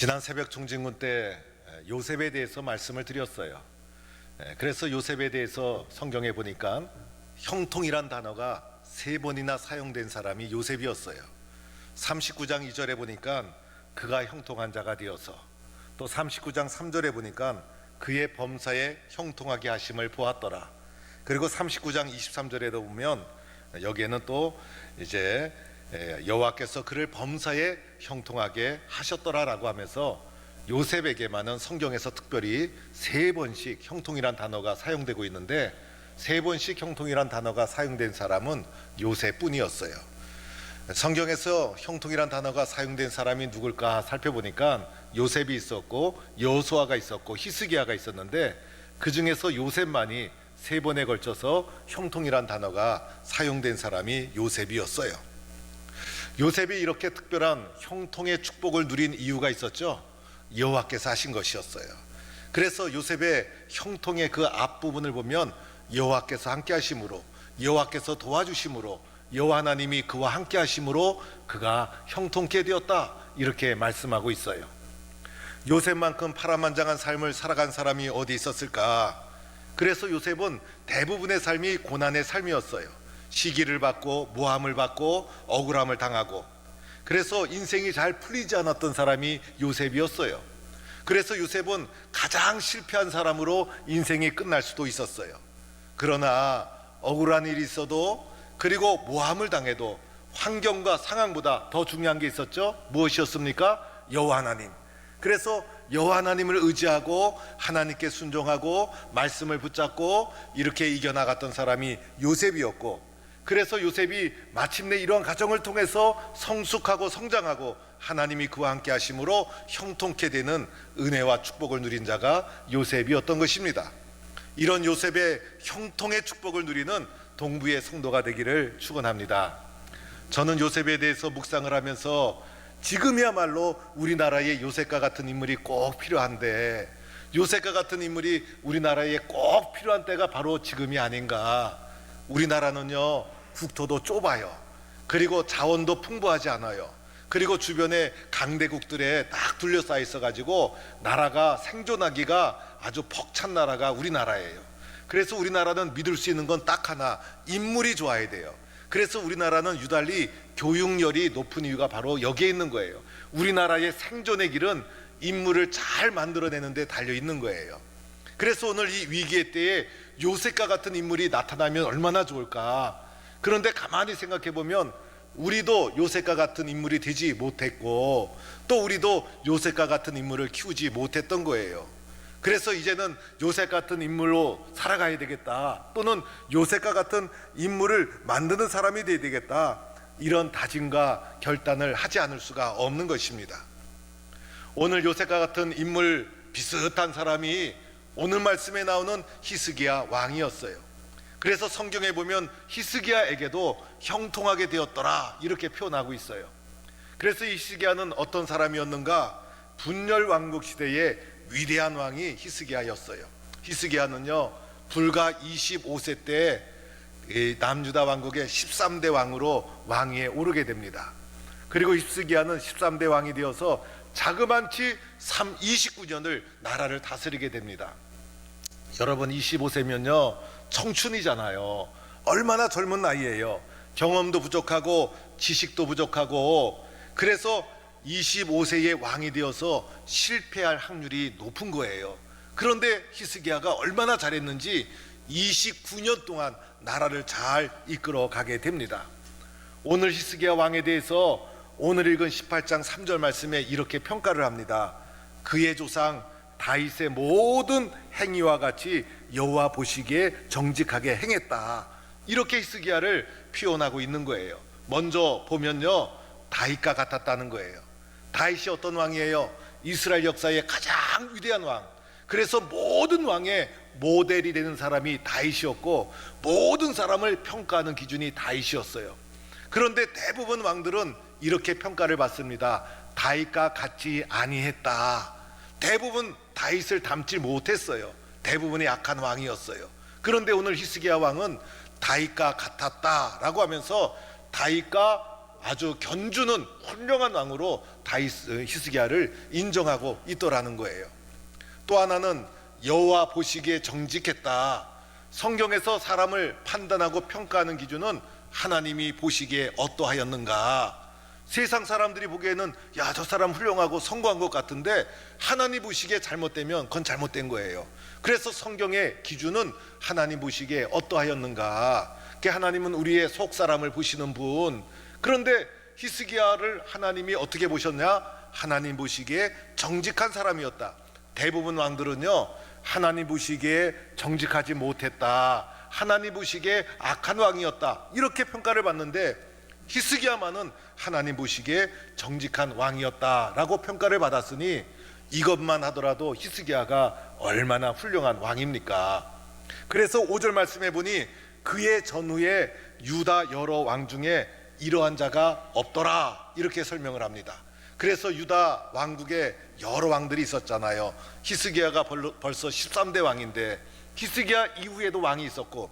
지난 새벽 총진군 때 요셉에 대해서 말씀을 드렸어요. 그래서 요셉에 대해서 성경에 보니까 형통이란 단어가 3번이나 사용된 사람이 요셉이었어요. 39장 2절에 보니까 그가 형통한 자가 되어서, 또 39장 3절에 보니까 그의 범사에 형통하게 하심을 보았더라. 그리고 39장 23절에도 보면 여기에는 또 이제 여호와께서 그를 범사에 형통하게 하셨더라라고 하면서 요셉에게만은 성경에서 특별히 3번씩 형통이란 단어가 사용되고 있는데, 3번씩 형통이란 단어가 사용된 사람은 요셉뿐이었어요. 성경에서 형통이란 단어가 사용된 사람이 누굴까 살펴보니까 요셉이 있었고 여호수아가 있었고 히스기야가 있었는데, 그 중에서 요셉만이 3번에 걸쳐서 형통이란 단어가 사용된 사람이 요셉이었어요. 요셉이 이렇게 특별한 형통의 축복을 누린 이유가 있었죠. 여호와께서 하신 것이었어요. 그래서 요셉의 형통의 그 앞부분을 보면 여호와께서 함께 하심으로, 여호와께서 도와주심으로, 여호와 하나님이 그와 함께 하심으로 그가 형통케 되었다, 이렇게 말씀하고 있어요. 요셉만큼 파란만장한 삶을 살아간 사람이 어디 있었을까? 그래서 요셉은 대부분의 삶이 고난의 삶이었어요. 시기를 받고 모함을 받고 억울함을 당하고, 그래서 인생이 잘 풀리지 않았던 사람이 요셉이었어요. 그래서 요셉은 가장 실패한 사람으로 인생이 끝날 수도 있었어요. 그러나 억울한 일이 있어도, 그리고 모함을 당해도 환경과 상황보다 더 중요한 게 있었죠. 무엇이었습니까? 여호와 하나님. 그래서 여호와 하나님을 의지하고 하나님께 순종하고 말씀을 붙잡고 이렇게 이겨나갔던 사람이 요셉이었고, 그래서 요셉이 마침내 이러한 과정을 통해서 성숙하고 성장하고 하나님이 그와 함께 하심으로 형통케 되는 은혜와 축복을 누린 자가 요셉이었던 것입니다. 이런 요셉의 형통의 축복을 누리는 동부의 성도가 되기를 축원합니다. 저는 요셉에 대해서 묵상을 하면서 지금이야말로 우리나라에 요셉과 같은 인물이 꼭 필요한데, 요셉과 같은 인물이 우리나라에 꼭 필요한 때가 바로 지금이 아닌가. 우리나라는요, 국토도 좁아요. 그리고 자원도 풍부하지 않아요. 그리고 주변에 강대국들에 딱 둘러싸여 있어가지고 나라가 생존하기가 아주 벅찬 나라가 우리나라예요. 그래서 우리나라는 믿을 수 있는 건 딱 하나, 인물이 좋아야 돼요. 그래서 우리나라는 유달리 교육열이 높은 이유가 바로 여기에 있는 거예요. 우리나라의 생존의 길은 인물을 잘 만들어내는 데 달려 있는 거예요. 그래서 오늘 이 위기의 때에 요셉과 같은 인물이 나타나면 얼마나 좋을까. 그런데 가만히 생각해 보면 우리도 요셉과 같은 인물이 되지 못했고, 또 우리도 요셉과 같은 인물을 키우지 못했던 거예요. 그래서 이제는 요셉 같은 인물로 살아가야 되겠다, 또는 요셉과 같은 인물을 만드는 사람이 되어야 되겠다, 이런 다짐과 결단을 하지 않을 수가 없는 것입니다. 오늘 요셉과 같은 인물 비슷한 사람이 오늘 말씀에 나오는 히스기야 왕이었어요. 그래서 성경에 보면 히스기야에게도 형통하게 되었더라, 이렇게 표현하고 있어요. 그래서 이 히스기야는 어떤 사람이었는가? 분열 왕국 시대의 위대한 왕이 히스기야였어요. 히스기야는요, 불과 25세 때 남유다 왕국의 13대 왕으로 왕위에 오르게 됩니다. 그리고 히스기야는 13대 왕이 되어서 자그만치 29년을 나라를 다스리게 됩니다. 여러분, 25세면요 청춘이잖아요. 얼마나 젊은 나이예요. 경험도 부족하고 지식도 부족하고, 그래서 25세의 왕이 되어서 실패할 확률이 높은 거예요. 그런데 히스기야가 얼마나 잘했는지 29년 동안 나라를 잘 이끌어 가게 됩니다. 오늘 히스기야 왕에 대해서 오늘 읽은 18장 3절 말씀에 이렇게 평가를 합니다. 그의 조상 다윗의 모든 행위와 같이 여호와 보시기에 정직하게 행했다, 이렇게 히스기야를 표현하고 있는 거예요. 먼저 보면요, 다윗과 같았다는 거예요. 다윗이 어떤 왕이에요? 이스라엘 역사의 가장 위대한 왕. 그래서 모든 왕의 모델이 되는 사람이 다윗이었고, 모든 사람을 평가하는 기준이 다윗이었어요. 그런데 대부분 왕들은 이렇게 평가를 받습니다. 다윗과 같지 아니했다. 대부분 다윗을 닮지 못했어요. 대부분이 약한 왕이었어요. 그런데 오늘 히스기야 왕은 다윗과 같았다라고 하면서 다윗과 아주 견주는 훌륭한 왕으로 히스기야를 인정하고 있더라는 거예요. 또 하나는 여호와 보시기에 정직했다. 성경에서 사람을 판단하고 평가하는 기준은 하나님이 보시기에 어떠하였는가. 세상 사람들이 보기에는 야, 저 사람 훌륭하고 성공한 것 같은데 하나님 보시기에 잘못되면 그건 잘못된 거예요. 그래서 성경의 기준은 하나님 보시기에 어떠하였는가. 하나님은 우리의 속 사람을 보시는 분. 그런데 히스기야를 하나님이 어떻게 보셨냐? 하나님 보시기에 정직한 사람이었다. 대부분 왕들은요, 하나님 보시기에 정직하지 못했다, 하나님 보시기에 악한 왕이었다, 이렇게 평가를 받는데 히스기야만은 하나님 보시기에 정직한 왕이었다라고 평가를 받았으니 이것만 하더라도 히스기야가 얼마나 훌륭한 왕입니까? 그래서 5절 말씀해 보니 그의 전후에 유다 여러 왕 중에 이러한 자가 없더라, 이렇게 설명을 합니다. 그래서 유다 왕국에 여러 왕들이 있었잖아요. 히스기야가 벌써 13대 왕인데 히스기야 이후에도 왕이 있었고,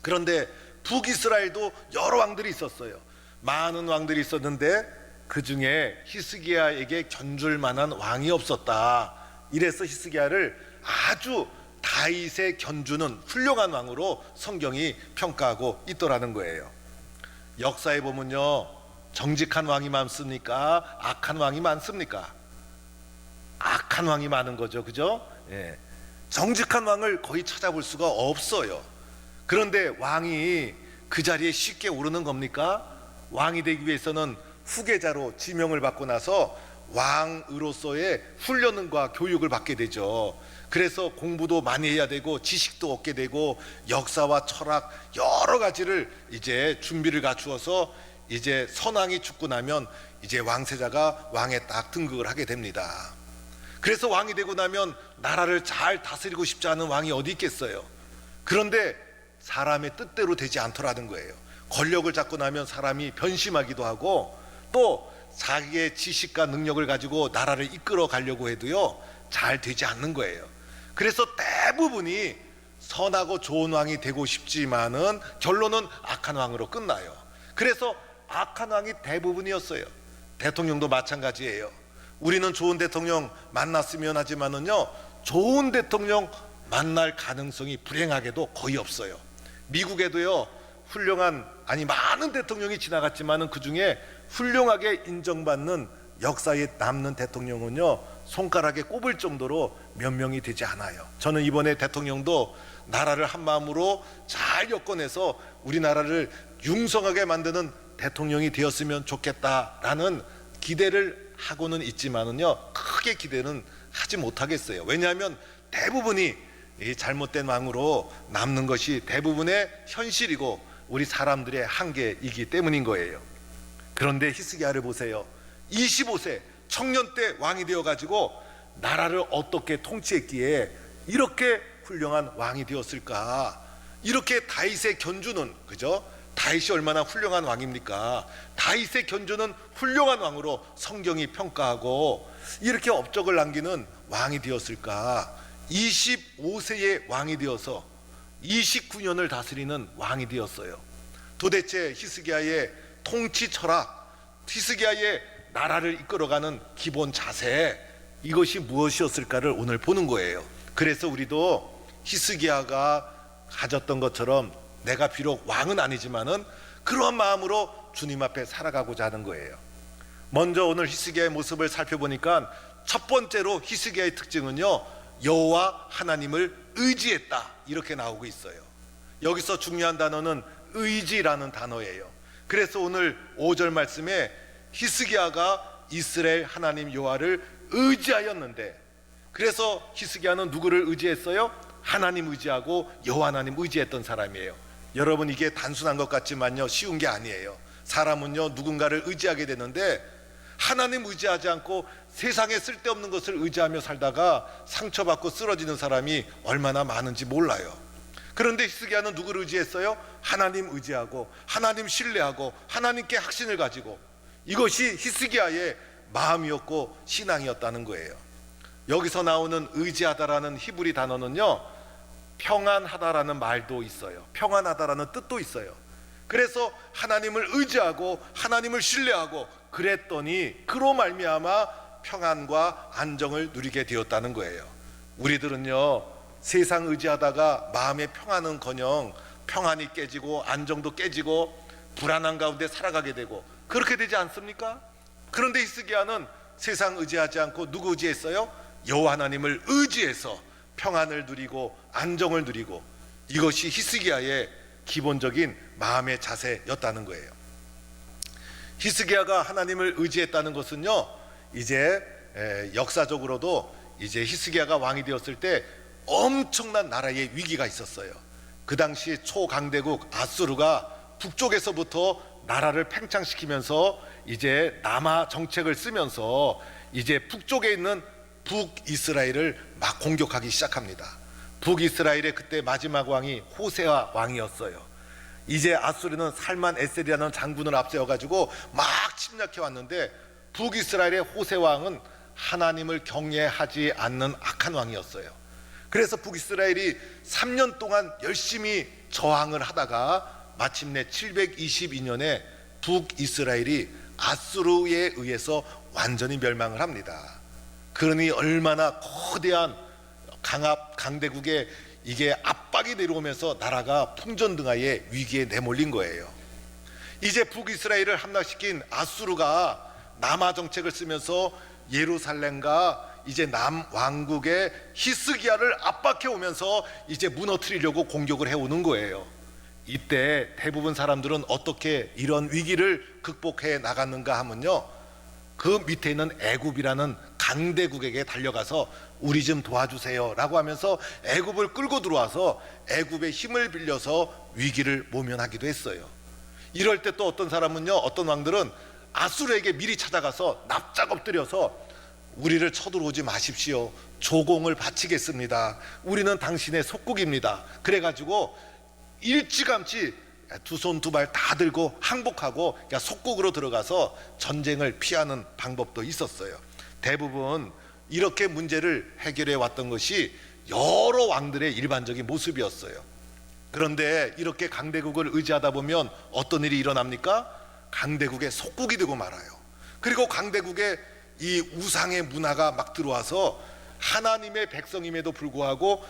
그런데 북이스라엘도 여러 왕들이 있었어요. 많은 왕들이 있었는데 그 중에 히스기야에게 견줄 만한 왕이 없었다. 이래서 히스기야를 아주 다윗에 견주는 훌륭한 왕으로 성경이 평가하고 있더라는 거예요. 역사에 보면요, 정직한 왕이 많습니까? 악한 왕이 많습니까? 악한 왕이 많은 거죠, 그죠? 예. 정직한 왕을 거의 찾아볼 수가 없어요. 그런데 왕이 그 자리에 쉽게 오르는 겁니까? 왕이 되기 위해서는 후계자로 지명을 받고 나서 왕으로서의 훈련과 교육을 받게 되죠. 그래서 공부도 많이 해야 되고 지식도 얻게 되고 역사와 철학 여러 가지를 이제 준비를 갖추어서 이제 선왕이 죽고 나면 이제 왕세자가 왕에 딱 등극을 하게 됩니다. 그래서 왕이 되고 나면 나라를 잘 다스리고 싶지 않은 왕이 어디 있겠어요? 그런데 사람의 뜻대로 되지 않더라는 거예요. 권력을 잡고 나면 사람이 변심하기도 하고 또 자기의 지식과 능력을 가지고 나라를 이끌어 가려고 해도요, 잘 되지 않는 거예요. 그래서 대부분이 선하고 좋은 왕이 되고 싶지만은 결론은 악한 왕으로 끝나요. 그래서 악한 왕이 대부분이었어요. 대통령도 마찬가지예요. 우리는 좋은 대통령 만났으면 하지만은요, 좋은 대통령 만날 가능성이 불행하게도 거의 없어요. 미국에도요, 많은 대통령이 지나갔지만은 그 중에 훌륭하게 인정받는 역사에 남는 대통령은요, 손가락에 꼽을 정도로 몇 명이 되지 않아요. 저는 이번에 대통령도 나라를 한 마음으로 잘 엮어내서 우리나라를 융성하게 만드는 대통령이 되었으면 좋겠다라는 기대를 하고는 있지만은요, 크게 기대는 하지 못하겠어요. 왜냐하면 대부분이 이 잘못된 왕으로 남는 것이 대부분의 현실이고 우리 사람들의 한계이기 때문인 거예요. 그런데 히스기야를 보세요. 25세 청년 때 왕이 되어가지고 나라를 어떻게 통치했기에 이렇게 훌륭한 왕이 되었을까? 이렇게 다윗의 견주는, 그죠? 다윗이 얼마나 훌륭한 왕입니까? 다윗의 견주는 훌륭한 왕으로 성경이 평가하고 이렇게 업적을 남기는 왕이 되었을까? 25세의 왕이 되어서 29년을 다스리는 왕이 되었어요. 도대체 히스기야의 통치 철학, 히스기야의 나라를 이끌어가는 기본 자세, 이것이 무엇이었을까를 오늘 보는 거예요. 그래서 우리도 히스기야가 가졌던 것처럼 내가 비록 왕은 아니지만은 그러한 마음으로 주님 앞에 살아가고자 하는 거예요. 먼저 오늘 히스기야의 모습을 살펴보니까 첫 번째로 히스기야의 특징은요, 여호와 하나님을 의지했다, 이렇게 나오고 있어요. 여기서 중요한 단어는 의지라는 단어예요. 그래서 오늘 5절 말씀에 히스기야가 이스라엘 하나님 여호와를 의지하였는데, 그래서 히스기야는 누구를 의지했어요? 하나님 의지하고 여호와 하나님 의지했던 사람이에요. 여러분, 이게 단순한 것 같지만요, 쉬운 게 아니에요. 사람은요, 누군가를 의지하게 되는데 하나님 의지하지 않고 세상에 쓸데없는 것을 의지하며 살다가 상처받고 쓰러지는 사람이 얼마나 많은지 몰라요. 그런데 히스기야는 누구를 의지했어요? 하나님 의지하고 하나님 신뢰하고 하나님께 확신을 가지고, 이것이 히스기야의 마음이었고 신앙이었다는 거예요. 여기서 나오는 의지하다라는 히브리 단어는요, 평안하다라는 말도 있어요. 평안하다라는 뜻도 있어요. 그래서 하나님을 의지하고 하나님을 신뢰하고 그랬더니 그로 말미암아 평안과 안정을 누리게 되었다는 거예요. 우리들은요, 세상 의지하다가 마음의 평안은커녕 평안이 깨지고 안정도 깨지고 불안한 가운데 살아가게 되고 그렇게 되지 않습니까? 그런데 히스기야는 세상 의지하지 않고 누구 의지했어요? 여호와 하나님을 의지해서 평안을 누리고 안정을 누리고, 이것이 히스기야의 기본적인 마음의 자세였다는 거예요. 히스기야가 하나님을 의지했다는 것은요, 이제 역사적으로도 이제 히스기야가 왕이 되었을 때 엄청난 나라의 위기가 있었어요. 그 당시 초강대국 아수르가 북쪽에서부터 나라를 팽창시키면서 이제 남하 정책을 쓰면서 이제 북쪽에 있는 북이스라엘을 막 공격하기 시작합니다. 북이스라엘의 그때 마지막 왕이 호세아 왕이었어요. 이제 아수르는 살만 에셀이라는 장군을 앞세워가지고 막 침략해 왔는데, 북이스라엘의 호세 왕은 하나님을 경외하지 않는 악한 왕이었어요. 그래서 북이스라엘이 3년 동안 열심히 저항을 하다가 마침내 722년에 북이스라엘이 아수르에 의해서 완전히 멸망을 합니다. 그러니 얼마나 거대한 강대국에 이게 압박이 내려오면서 나라가 풍전등화의 위기에 내몰린 거예요. 이제 북이스라엘을 함락시킨 아수르가 남하 정책을 쓰면서 예루살렘과 이제 남왕국의 히스기야를 압박해 오면서 이제 무너뜨리려고 공격을 해오는 거예요. 이때 대부분 사람들은 어떻게 이런 위기를 극복해 나갔는가 하면요, 그 밑에 있는 애굽이라는 강대국에게 달려가서 우리 좀 도와주세요 라고 하면서 애굽을 끌고 들어와서 애굽의 힘을 빌려서 위기를 모면하기도 했어요. 이럴 때 또 어떤 사람은요, 어떤 왕들은 아수르에게 미리 찾아가서 납작 엎드려서 우리를 쳐들어오지 마십시오, 조공을 바치겠습니다, 우리는 당신의 속국입니다, 그래가지고 일찌감치 두 손 두 발 다 들고 항복하고 속국으로 들어가서 전쟁을 피하는 방법도 있었어요. 대부분 이렇게 문제를 해결해 왔던 것이 여러 왕들의 일반적인 모습이었어요. 그런데 이렇게 강대국을 의지하다 보면 어떤 일이 일어납니까? 강대국의 속국이 되고 말아요. 그리고 강대국의 이 우상의 문화가 막 들어와서 하나님의 백성임에도 불구하고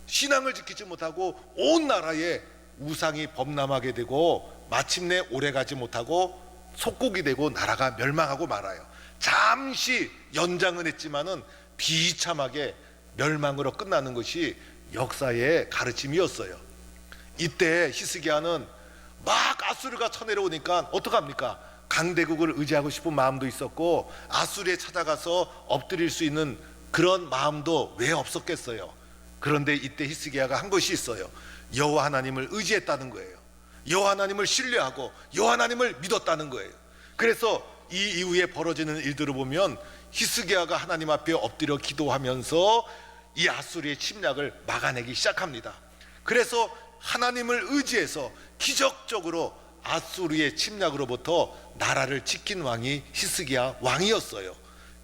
신앙을 지키지 못하고 온 나라에 우상이 범람하게 되고 마침내 오래가지 못하고 속국이 되고 나라가 멸망하고 말아요. 잠시 연장은 했지만은 비참하게 멸망으로 끝나는 것이 역사의 가르침이었어요. 이때 히스기야는 막 아수르가 쳐내려오니까 어떡합니까? 강대국을 의지하고 싶은 마음도 있었고 아수르에 찾아가서 엎드릴 수 있는 그런 마음도 왜 없었겠어요? 그런데 이때 히스기야가 한 것이 있어요. 여호와 하나님을 의지했다는 거예요. 여호와 하나님을 신뢰하고 여호와 하나님을 믿었다는 거예요. 그래서 이 이후에 벌어지는 일들을 보면 히스기야가 하나님 앞에 엎드려 기도하면서 이 아수르의 침략을 막아내기 시작합니다. 그래서 하나님을 의지해서 기적적으로 아수르의 침략으로부터 나라를 지킨 왕이 히스기야 왕이었어요.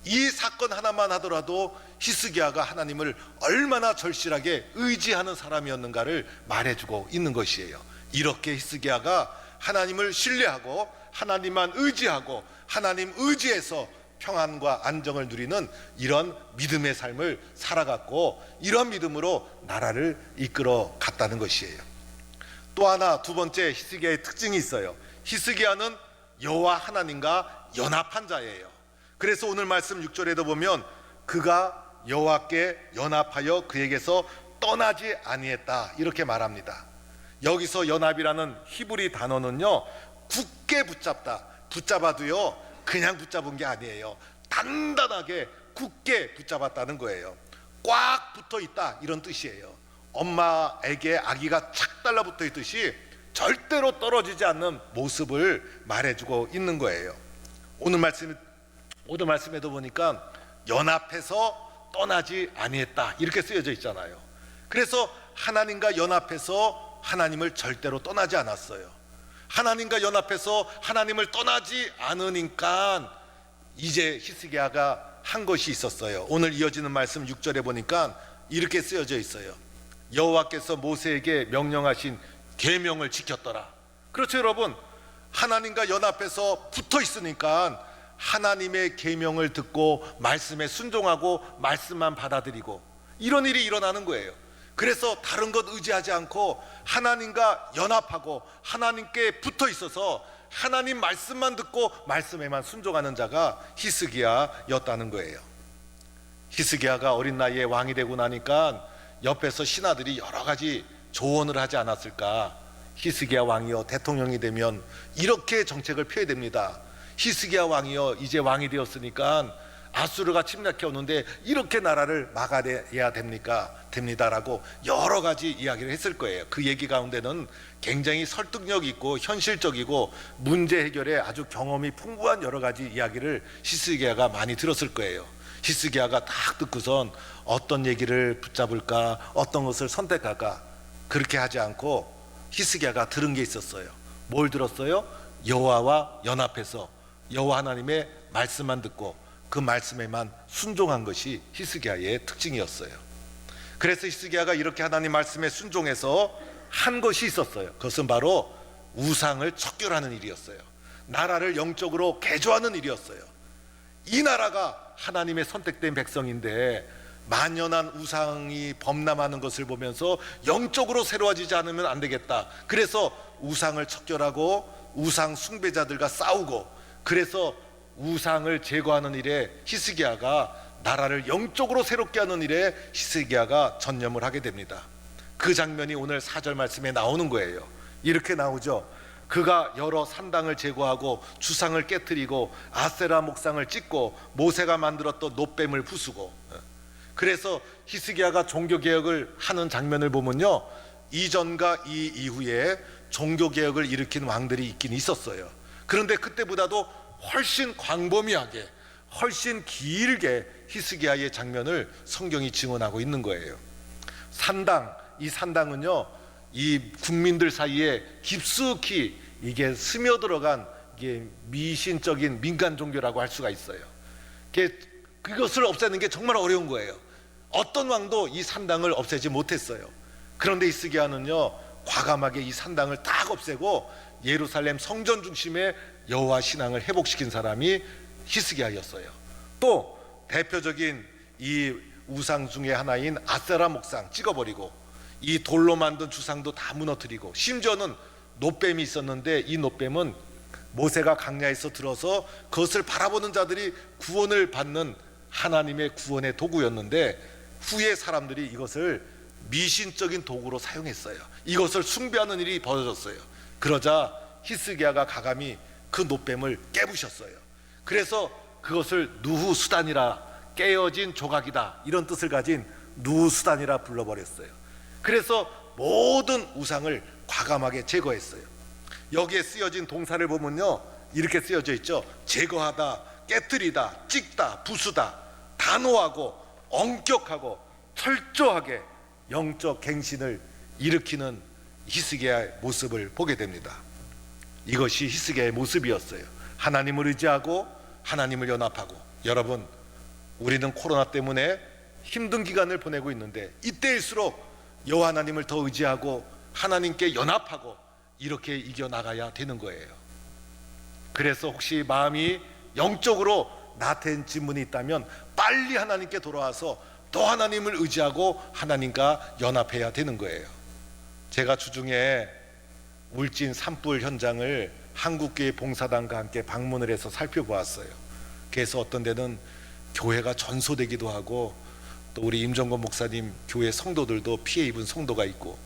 이 사건 하나만 하더라도 히스기야가 하나님을 얼마나 절실하게 의지하는 사람이었는가를 말해주고 있는 것이에요. 이렇게 히스기야가 하나님을 신뢰하고 하나님만 의지하고 하나님 의지해서 평안과 안정을 누리는 이런 믿음의 삶을 살아갔고, 이런 믿음으로 나라를 이끌어 갔다는 것이에요. 또 하나, 두 번째 히스기야의 특징이 있어요. 히스기야는 여호와 하나님과 연합한 자예요. 그래서 오늘 말씀 6절에도 보면 그가 여호와께 연합하여 그에게서 떠나지 아니했다 이렇게 말합니다. 여기서 연합이라는 히브리 단어는요, 굳게 붙잡다, 붙잡아도요 그냥 붙잡은 게 아니에요. 단단하게 굳게 붙잡았다는 거예요. 꽉 붙어 있다 이런 뜻이에요. 엄마에게 아기가 착 달라붙어 있듯이 절대로 떨어지지 않는 모습을 말해주고 있는 거예요. 오늘 말씀에도 보니까 연합해서 떠나지 아니했다 이렇게 쓰여져 있잖아요. 그래서 하나님과 연합해서 하나님을 절대로 떠나지 않았어요. 하나님과 연합해서 하나님을 떠나지 않으니까 이제 히스기야가 한 것이 있었어요. 오늘 이어지는 말씀 6절에 보니까 이렇게 쓰여져 있어요. 여호와께서 모세에게 명령하신 계명을 지켰더라. 그렇죠, 여러분. 하나님과 연합해서 붙어 있으니까 하나님의 계명을 듣고 말씀에 순종하고 말씀만 받아들이고 이런 일이 일어나는 거예요. 그래서 다른 것 의지하지 않고 하나님과 연합하고 하나님께 붙어 있어서 하나님 말씀만 듣고 말씀에만 순종하는 자가 히스기야였다는 거예요. 히스기야가 어린 나이에 왕이 되고 나니까 옆에서 신하들이 여러 가지 조언을 하지 않았을까. 히스기야 왕이여, 대통령이 되면 이렇게 정책을 펴야 됩니다. 히스기야 왕이여, 이제 왕이 되었으니까 아수르가 침략해 오는데 이렇게 나라를 막아내야 됩니다라고 여러 가지 이야기를 했을 거예요. 그 얘기 가운데는 굉장히 설득력 있고 현실적이고 문제 해결에 아주 경험이 풍부한 여러 가지 이야기를 히스기야가 많이 들었을 거예요. 히스기야가 딱 듣고선 어떤 얘기를 붙잡을까, 어떤 것을 선택할까, 그렇게 하지 않고 히스기야가 들은 게 있었어요. 뭘 들었어요? 여호와와 연합해서 여호와 하나님의 말씀만 듣고 그 말씀에만 순종한 것이 히스기야의 특징이었어요. 그래서 히스기야가 이렇게 하나님 말씀에 순종해서 한 것이 있었어요. 그것은 바로 우상을 척결하는 일이었어요. 나라를 영적으로 개조하는 일이었어요. 이 나라가 하나님의 선택된 백성인데 만연한 우상이 범람하는 것을 보면서 영적으로 새로워지지 않으면 안 되겠다. 그래서 우상을 척결하고 우상 숭배자들과 싸우고, 그래서 우상을 제거하는 일에 히스기야가, 나라를 영적으로 새롭게 하는 일에 히스기야가 전념을 하게 됩니다. 그 장면이 오늘 4절 말씀에 나오는 거예요. 이렇게 나오죠. 그가 여러 산당을 제거하고 주상을 깨뜨리고 아세라 목상을 찢고 모세가 만들었던 놋뱀을 부수고. 그래서 히스기야가 종교개혁을 하는 장면을 보면요, 이전과 이 이후에 종교개혁을 일으킨 왕들이 있긴 있었어요. 그런데 그때보다도 훨씬 광범위하게, 훨씬 길게 히스기야의 장면을 성경이 증언하고 있는 거예요. 산당, 이 산당은요, 이 국민들 사이에 깊숙이 이게 스며들어간 이게 미신적인 민간 종교라고 할 수가 있어요. 그것을 없애는 게 정말 어려운 거예요. 어떤 왕도 이 산당을 없애지 못했어요. 그런데 히스기야는요, 과감하게 이 산당을 딱 없애고 예루살렘 성전 중심에 여호와 신앙을 회복시킨 사람이 히스기야였어요. 또 대표적인 이 우상 중에 하나인 아세라 목상 찍어버리고 이 돌로 만든 주상도 다 무너뜨리고, 심지어는 놋뱀이 있었는데 이 놋뱀은 모세가 강야에서 들어서 그것을 바라보는 자들이 구원을 받는 하나님의 구원의 도구였는데 후에 사람들이 이것을 미신적인 도구로 사용했어요. 이것을 숭배하는 일이 벌어졌어요. 그러자 히스기야가 가감히 그 놋뱀을 깨부셨어요. 그래서 그것을 누후수단이라, 깨어진 조각이다, 이런 뜻을 가진 누후수단이라 불러버렸어요. 그래서 모든 우상을 과감하게 제거했어요. 여기에 쓰여진 동사를 보면요, 이렇게 쓰여져 있죠. 제거하다, 깨뜨리다, 찍다, 부수다, 단호하고 엄격하고 철저하게 영적 갱신을 일으키는 히스기야의 모습을 보게 됩니다. 이것이 히스기야의 모습이었어요. 하나님을 의지하고 하나님을 연합하고. 여러분, 우리는 코로나 때문에 힘든 기간을 보내고 있는데 이때일수록 여호와 하나님을 더 의지하고 하나님께 연합하고 이렇게 이겨나가야 되는 거예요. 그래서 혹시 마음이 영적으로 나태한 질문이 있다면 빨리 하나님께 돌아와서 또 하나님을 의지하고 하나님과 연합해야 되는 거예요. 제가 주중에 울진 산불 현장을 한국교회 봉사단과 함께 방문을 해서 살펴보았어요. 그래서 어떤 데는 교회가 전소되기도 하고, 또 우리 임정건 목사님 교회 성도들도 피해 입은 성도가 있고,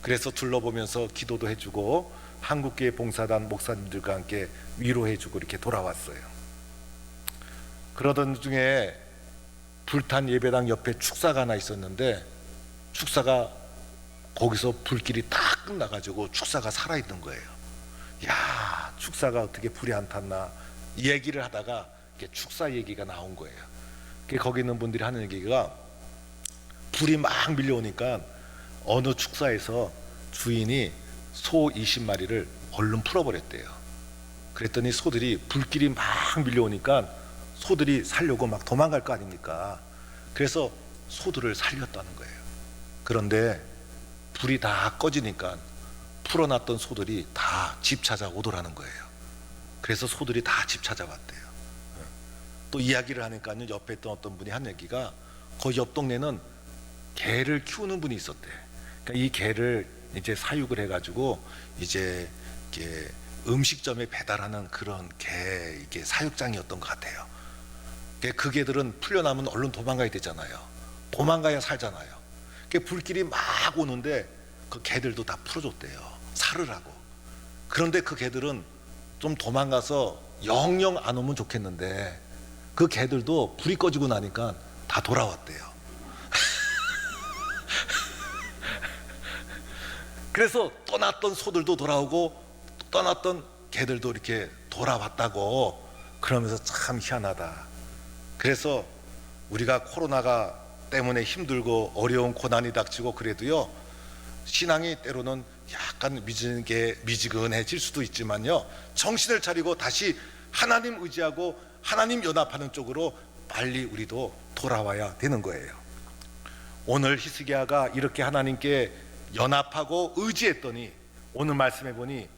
그래서 둘러보면서 기도도 해주고 한국교회 봉사단 목사님들과 함께 위로해주고 이렇게 돌아왔어요. 그러던 중에 불탄 예배당 옆에 축사가 하나 있었는데, 축사가 거기서 불길이 딱 끝나가지고 축사가 살아있는 거예요. 야, 축사가 어떻게 불이 안 탔나 이 얘기를 하다가 축사 얘기가 나온 거예요. 거기 있는 분들이 하는 얘기가, 불이 막 밀려오니까 어느 축사에서 주인이 소 20마리를 얼른 풀어버렸대요. 그랬더니 소들이, 불길이 막 밀려오니까 소들이 살려고 막 도망갈 거 아닙니까? 그래서 소들을 살렸다는 거예요. 그런데 불이 다 꺼지니까 풀어놨던 소들이 다 집 찾아오더라는 거예요. 그래서 소들이 다 집 찾아왔대요. 또 이야기를 하니까요, 옆에 있던 어떤 분이 한 얘기가, 거기 옆 동네는 개를 키우는 분이 있었대. 그러니까 이 개를 이제 사육을 해가지고 이제 이렇게 음식점에 배달하는 그런 개 이게 사육장이었던 것 같아요. 그 개들은 풀려나면 얼른 도망가야 되잖아요. 도망가야 살잖아요. 불길이 막 오는데 그 개들도 다 풀어줬대요. 살으라고. 그런데 그 개들은 좀 도망가서 영영 안 오면 좋겠는데 그 개들도 불이 꺼지고 나니까 다 돌아왔대요. 그래서 떠났던 소들도 돌아오고 떠났던 개들도 이렇게 돌아왔다고. 그러면서 참 희한하다. 그래서 우리가 코로나가 때문에 힘들고 어려운 고난이 닥치고 그래도요, 신앙이 때로는 약간 미지근해질 수도 있지만요, 정신을 차리고 다시 하나님 의지하고 하나님 연합하는 쪽으로 빨리 우리도 돌아와야 되는 거예요. 오늘 히스기야가 이렇게 하나님께 연합하고 의지했더니 오늘 말씀해 보니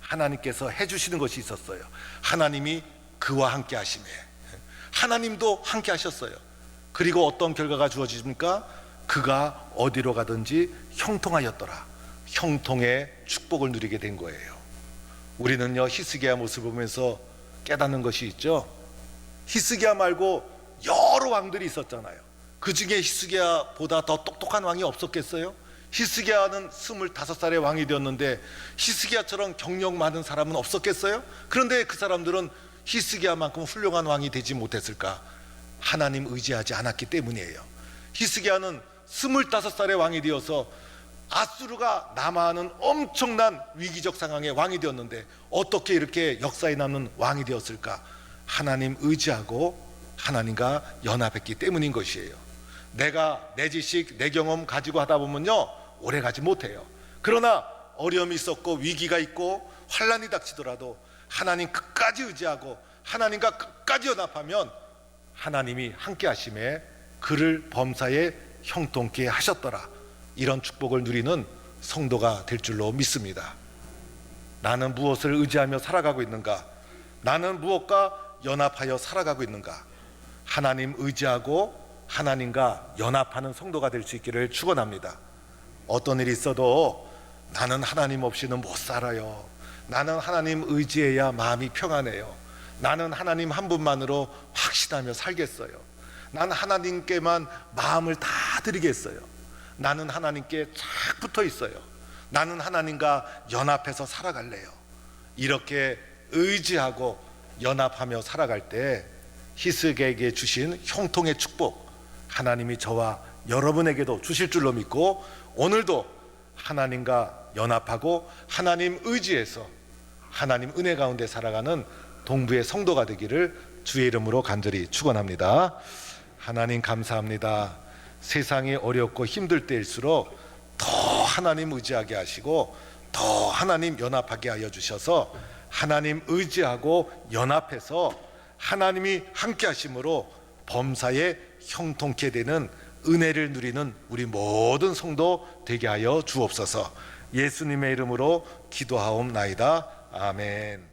하나님께서 해주시는 것이 있었어요. 하나님이 그와 함께 하시매. 하나님도 함께 하셨어요. 그리고 어떤 결과가 주어집니까? 그가 어디로 가든지 형통하였더라. 형통의 축복을 누리게 된 거예요. 우리는요, 히스기야 모습을 보면서 깨닫는 것이 있죠. 히스기야 말고 여러 왕들이 있었잖아요. 그 중에 히스기야보다 더 똑똑한 왕이 없었겠어요? 히스기야는 25살의 왕이 되었는데 히스기야처럼 경력 많은 사람은 없었겠어요? 그런데 그 사람들은 히스기야만큼 훌륭한 왕이 되지 못했을까? 하나님 의지하지 않았기 때문이에요. 히스기야는 25살의 왕이 되어서 아수르가 남하하는 엄청난 위기적 상황의 왕이 되었는데 어떻게 이렇게 역사에 남는 왕이 되었을까? 하나님 의지하고 하나님과 연합했기 때문인 것이에요. 내가 내 지식, 내 경험 가지고 하다 보면요, 오래 가지 못해요. 그러나 어려움이 있었고 위기가 있고 환란이 닥치더라도 하나님 끝까지 의지하고 하나님과 끝까지 연합하면 하나님이 함께 하심에 그를 범사에 형통케 하셨더라. 이런 축복을 누리는 성도가 될 줄로 믿습니다. 나는 무엇을 의지하며 살아가고 있는가? 나는 무엇과 연합하여 살아가고 있는가? 하나님 의지하고 하나님과 연합하는 성도가 될 수 있기를 축원합니다. 어떤 일이 있어도 나는 하나님 없이는 못 살아요. 나는 하나님 의지해야 마음이 평안해요. 나는 하나님 한 분만으로 확신하며 살겠어요. 나는 하나님께만 마음을 다 드리겠어요. 나는 하나님께 착 붙어 있어요. 나는 하나님과 연합해서 살아갈래요. 이렇게 의지하고 연합하며 살아갈 때 히스기야에게 주신 형통의 축복, 하나님이 저와 여러분에게도 주실 줄로 믿고 오늘도 하나님과 연합하고 하나님 의지해서 하나님 은혜 가운데 살아가는 동부의 성도가 되기를 주의 이름으로 간절히 축원합니다. 하나님 감사합니다. 세상이 어렵고 힘들 때일수록 더 하나님 의지하게 하시고 더 하나님 연합하게 하여 주셔서 하나님 의지하고 연합해서 하나님이 함께 하심으로 범사에 형통케 되는 은혜를 누리는 우리 모든 성도 되게 하여 주옵소서. 예수님의 이름으로 기도하옵나이다. 아멘.